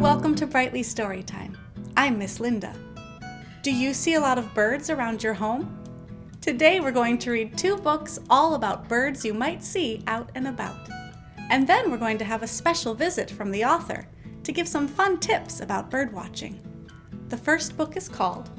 Welcome to Brightly Storytime. I'm Miss Linda. Do you see a lot of birds around your home? Today we're going to read 2 books all about birds you might see out and about. And then we're going to have a special visit from the author to give some fun tips about bird watching. The first book is called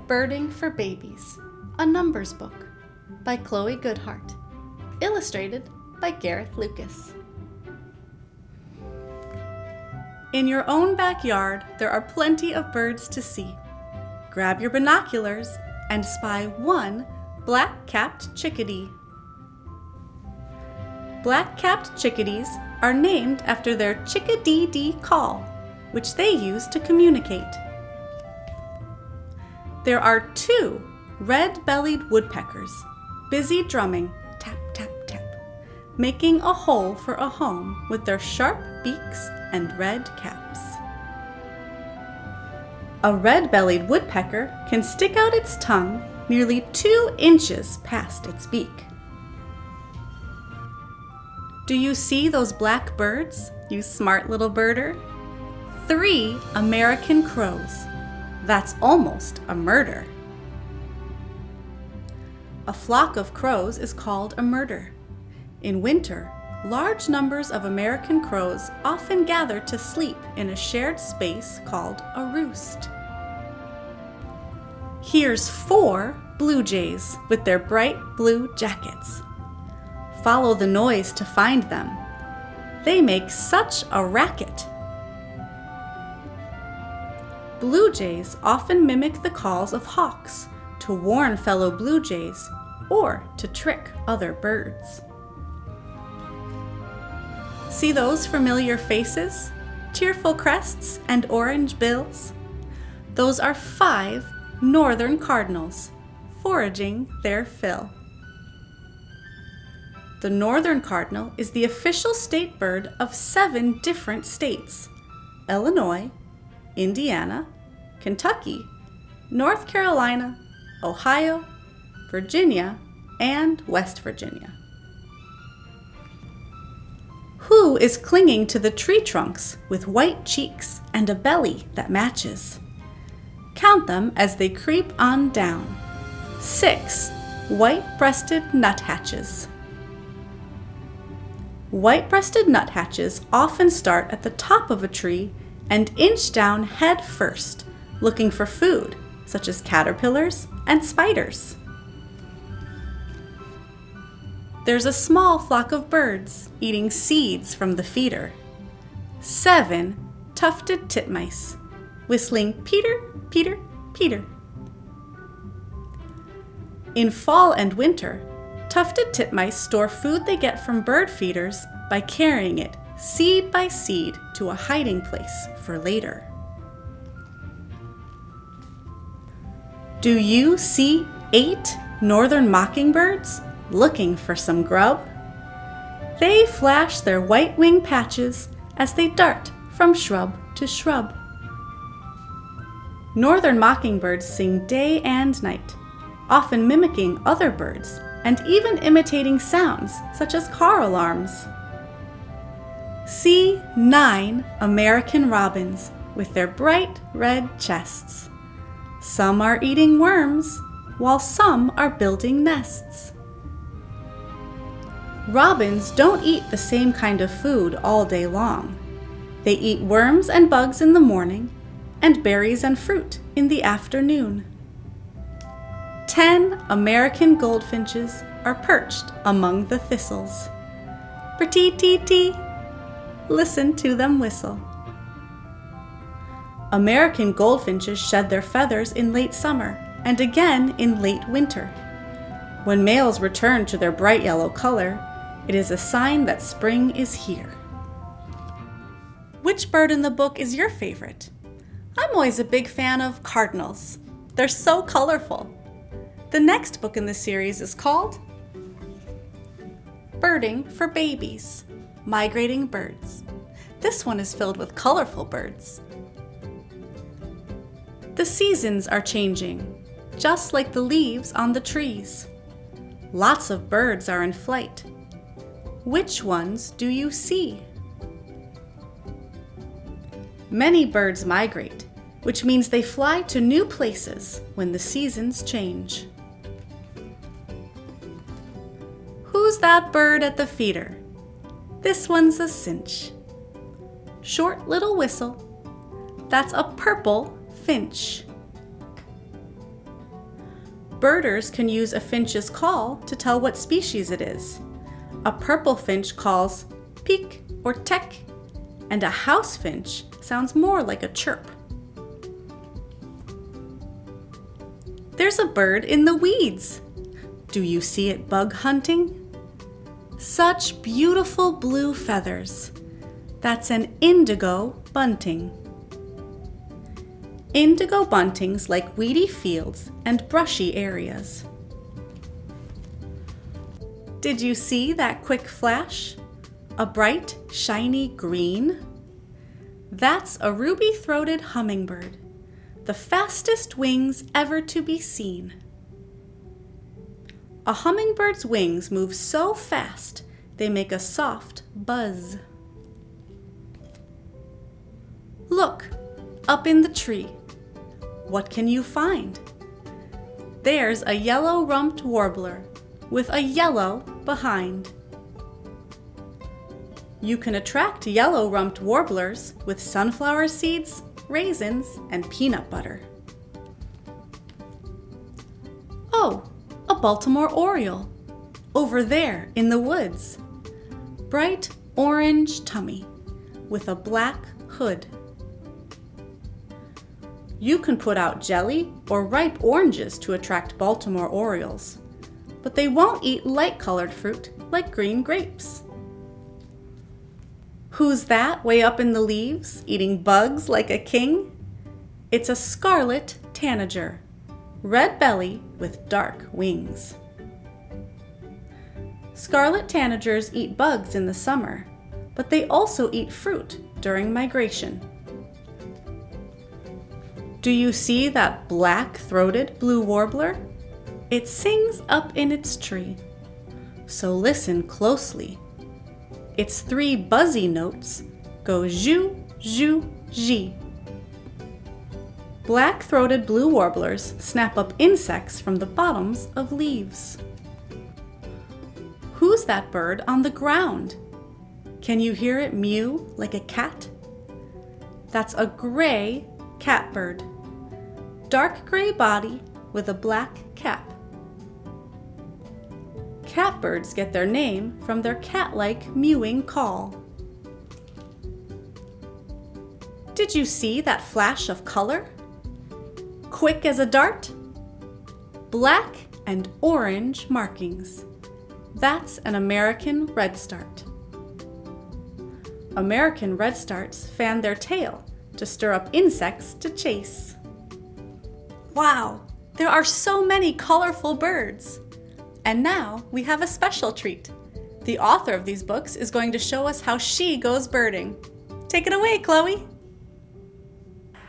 Birding for Babies, a numbers book by Chloe Goodhart, illustrated by Gareth Lucas. In your own backyard, there are plenty of birds to see. Grab your binoculars and spy one black-capped chickadee. Black-capped chickadees are named after their chickadee-dee call, which they use to communicate. There are 2 red-bellied woodpeckers, busy drumming tap, tap, tap, making a hole for a home with their sharp beaks and red caps. A red-bellied woodpecker can stick out its tongue nearly 2 inches past its beak. Do you see those black birds, you smart little birder? 3 American crows. That's almost a murder. A flock of crows is called a murder. In winter, large numbers of American crows often gather to sleep in a shared space called a roost. Here's 4 blue jays with their bright blue jackets. Follow the noise to find them. They make such a racket. Blue jays often mimic the calls of hawks to warn fellow blue jays or to trick other birds. See those familiar faces, cheerful crests, and orange bills? Those are 5 northern cardinals foraging their fill. The northern cardinal is the official state bird of 7 different states: Illinois, Indiana, Kentucky, North Carolina, Ohio, Virginia, and West Virginia. Who is clinging to the tree trunks with white cheeks and a belly that matches? Count them as they creep on down. 6 white-breasted nuthatches. White-breasted nuthatches often start at the top of a tree and inch down head first, looking for food, such as caterpillars and spiders. There's a small flock of birds eating seeds from the feeder. 7 tufted titmice, whistling Peter, Peter, Peter. In fall and winter, tufted titmice store food they get from bird feeders by carrying it seed by seed to a hiding place for later. Do you see 8 northern mockingbirds looking for some grub? They flash their white wing patches as they dart from shrub to shrub. Northern mockingbirds sing day and night, often mimicking other birds and even imitating sounds such as car alarms. See 9 American robins with their bright red chests. Some are eating worms, while some are building nests. Robins don't eat the same kind of food all day long. They eat worms and bugs in the morning and berries and fruit in the afternoon. 10 American goldfinches are perched among the thistles. Pretty-tee-tee, listen to them whistle. American goldfinches shed their feathers in late summer and again in late winter. When males return to their bright yellow color, it is a sign that spring is here. Which bird in the book is your favorite? I'm always a big fan of cardinals. They're so colorful. The next book in the series is called Birding for Babies, Migrating Birds. This one is filled with colorful birds. The seasons are changing, just like the leaves on the trees. Lots of birds are in flight. Which ones do you see? Many birds migrate, which means they fly to new places when the seasons change. Who's that bird at the feeder? This one's a finch. Short little whistle. That's a purple finch. Birders can use a finch's call to tell what species it is. A purple finch calls peek or teck, and a house finch sounds more like a chirp. There's a bird in the weeds. Do you see it bug hunting? Such beautiful blue feathers. That's an indigo bunting. Indigo buntings like weedy fields and brushy areas. Did you see that quick flash? A bright, shiny green? That's a ruby-throated hummingbird, the fastest wings ever to be seen. A hummingbird's wings move so fast, they make a soft buzz. Look, up in the tree. What can you find? There's a yellow-rumped warbler with a yellow behind. You can attract yellow-rumped warblers with sunflower seeds, raisins, and peanut butter. Oh, a Baltimore oriole, over there in the woods. Bright orange tummy with a black hood. You can put out jelly or ripe oranges to attract Baltimore orioles, but they won't eat light-colored fruit like green grapes. Who's that way up in the leaves, eating bugs like a king? It's a scarlet tanager, red belly with dark wings. Scarlet tanagers eat bugs in the summer, but they also eat fruit during migration. Do you see that black-throated blue warbler? It sings up in its tree. So listen closely. Its three buzzy notes go zhu, zhu, zhi. Black-throated blue warblers snap up insects from the bottoms of leaves. Who's that bird on the ground? Can you hear it mew like a cat? That's a gray catbird. Dark gray body with a black cap. Catbirds get their name from their cat-like mewing call. Did you see that flash of color? Quick as a dart? Black and orange markings. That's an American redstart. American redstarts fan their tail to stir up insects to chase. Wow, there are so many colorful birds. And now we have a special treat. The author of these books is going to show us how she goes birding. Take it away, Chloe.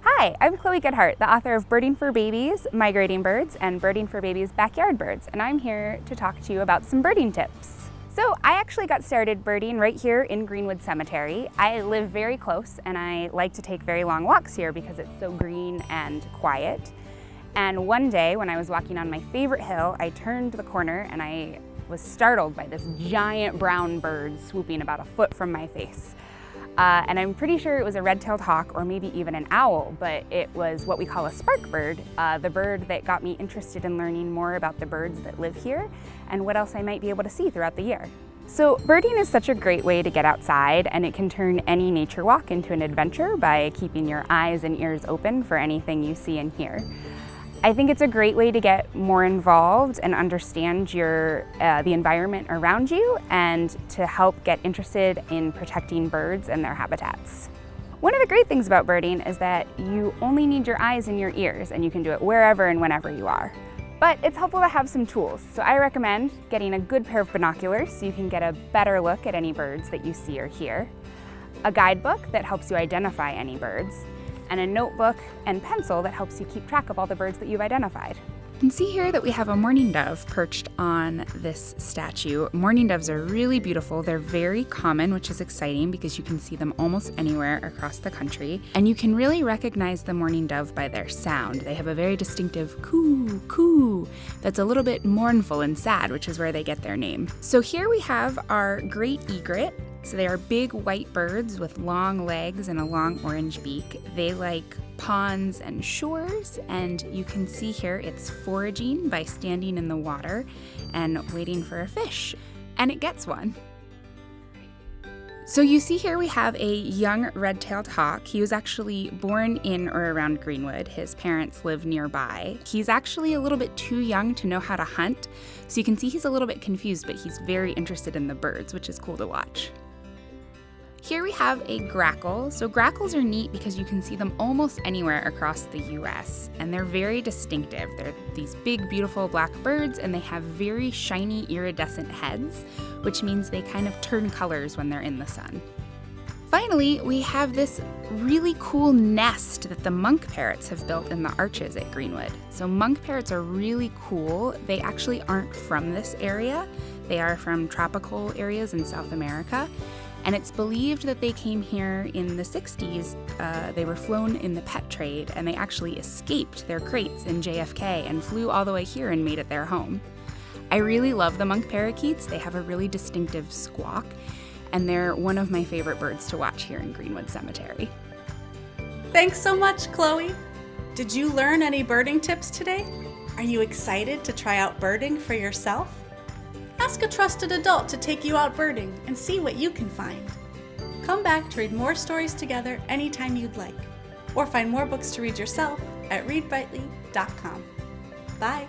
Hi, I'm Chloe Goodhart, the author of Birding for Babies, Migrating Birds, and Birding for Babies Backyard Birds, and I'm here to talk to you about some birding tips. So I actually got started birding right here in Greenwood Cemetery. I live very close and I like to take very long walks here because it's so green and quiet. And one day when I was walking on my favorite hill, I turned the corner and I was startled by this giant brown bird swooping about a foot from my face. And I'm pretty sure it was a red-tailed hawk or maybe even an owl, but it was what we call a spark bird, the bird that got me interested in learning more about the birds that live here and what else I might be able to see throughout the year. So birding is such a great way to get outside, and it can turn any nature walk into an adventure by keeping your eyes and ears open for anything you see and hear. I think it's a great way to get more involved and understand the environment around you and to help get interested in protecting birds and their habitats. One of the great things about birding is that you only need your eyes and your ears, and you can do it wherever and whenever you are. But it's helpful to have some tools, so I recommend getting a good pair of binoculars so you can get a better look at any birds that you see or hear, a guidebook that helps you identify any birds, and a notebook and pencil that helps you keep track of all the birds that you've identified. You can see here that we have a mourning dove perched on this statue. Mourning doves are really beautiful. They're very common, which is exciting because you can see them almost anywhere across the country. And you can really recognize the mourning dove by their sound. They have a very distinctive coo, coo, that's a little bit mournful and sad, which is where they get their name. So here we have our great egret. So they are big white birds with long legs and a long orange beak. They like ponds and shores, and you can see here it's foraging by standing in the water and waiting for a fish, and it gets one. So you see here we have a young red-tailed hawk. He was actually born in or around Greenwood. His parents live nearby. He's actually a little bit too young to know how to hunt, so you can see he's a little bit confused, but he's very interested in the birds, which is cool to watch. Here we have a grackle. So grackles are neat because you can see them almost anywhere across the US, and they're very distinctive. They're these big, beautiful black birds, and they have very shiny, iridescent heads, which means they kind of turn colors when they're in the sun. Finally, we have this really cool nest that the monk parrots have built in the arches at Greenwood. So monk parrots are really cool. They actually aren't from this area. They are from tropical areas in South America. And it's believed that they came here in the 60s. They were flown in the pet trade, and they actually escaped their crates in JFK and flew all the way here and made it their home. I really love the monk parakeets. They have a really distinctive squawk, and they're one of my favorite birds to watch here in Greenwood Cemetery. Thanks so much, Chloe. Did you learn any birding tips today? Are you excited to try out birding for yourself? Ask a trusted adult to take you out birding and see what you can find. Come back to read more stories together anytime you'd like, or find more books to read yourself at red-bellied.com. Bye!